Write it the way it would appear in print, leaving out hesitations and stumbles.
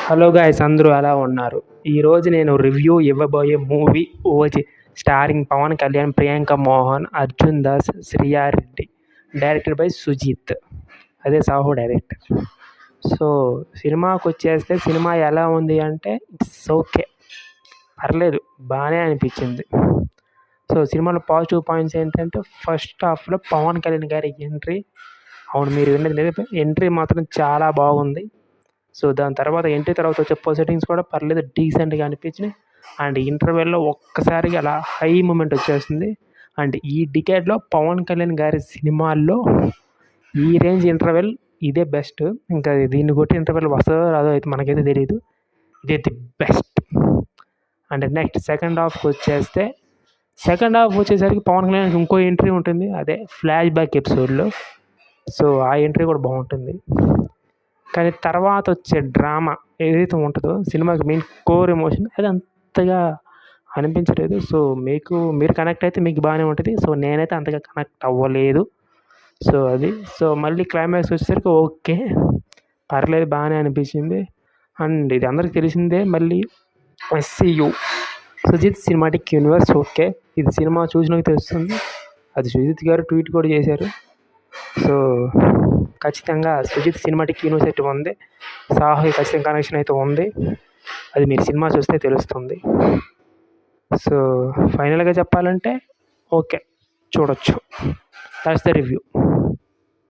Hello guys, అందరూ ఎలా ఉన్నారు? ఈరోజు నేను రివ్యూ ఇవ్వబోయే movie OG, starring Pawan Kalyan, Priyanka Mohan, Arjun Das, Shriya Reddy, director by Sujeeth. అదే సాహో డైరెక్టర్. సో సినిమాకి వచ్చేస్తే సినిమా ఎలా ఉంది అంటే ఇట్స్ ఓకే, పర్లేదు, బాగానే అనిపించింది. సో సినిమాలో పాజిటివ్ పాయింట్స్ ఏంటంటే ఫస్ట్ హాఫ్లో పవన్ కళ్యాణ్ గారి ఎంట్రీ, అవును మీరు విన్నది ఎంట్రీ మాత్రం చాలా బాగుంది. సో దాని తర్వాత ఎంట్రీ తర్వాత వచ్చే పొజిటివ్స్ కూడా పర్లేదు, డీసెంట్గా అనిపించినాయి. అండ్ ఇంటర్వెల్లో ఒక్కసారిగా అలా హై మూమెంట్ వచ్చేస్తుంది. అండ్ ఈ డికేడ్లో పవన్ కళ్యాణ్ గారి సినిమాల్లో ఈ రేంజ్ ఇంటర్వెల్ ఇదే బెస్ట్. ఇంకా దీన్ని కొట్టి ఇంటర్వెల్ వస్తుందో రాదో అయితే మనకైతే తెలియదు. ఇదే the best. And next second హాఫ్కి వచ్చేస్తే, సెకండ్ హాఫ్ వచ్చేసరికి పవన్ కళ్యాణ్ ఇంకో ఎంట్రీ ఉంటుంది, అదే ఫ్లాష్ బ్యాక్ ఎపిసోడ్లో. సో ఆ ఎంట్రీ కూడా బాగుంటుంది. కానీ తర్వాత వచ్చే డ్రామా ఏదైతే ఉంటుందో సినిమాకి మెయిన్ కోర్ ఎమోషన్, అది అంతగా అనిపించలేదు. సో మీరు కనెక్ట్ అయితే మీకు బాగానే ఉంటుంది. సో నేనైతే అంతగా కనెక్ట్ అవ్వలేదు. సో అది. సో మళ్ళీ క్లైమాక్స్ వచ్చేసరికి ఓకే, పర్లేదు, బాగానే అనిపించింది. అండ్ ఇది అందరికి తెలిసిందే. మళ్ళీ SCU, Sujith cinematic universe, okay, ఇది సినిమా చూసినాక తెలుస్తుంది. అది సుజిత్ గారు ట్వీట్ కూడా చేశారు. సో ఖచ్చితంగా సుజిత్ సినిమాటిక్ యూనివర్స్ అయితే ఉంది, సాహో ఖచ్చితంగా కనెక్షన్ అయితే ఉంది. అది మీరు సినిమా చూస్తే తెలుస్తుంది. సో ఫైనల్గా చెప్పాలంటే ఓకే, చూడొచ్చు. That's the review.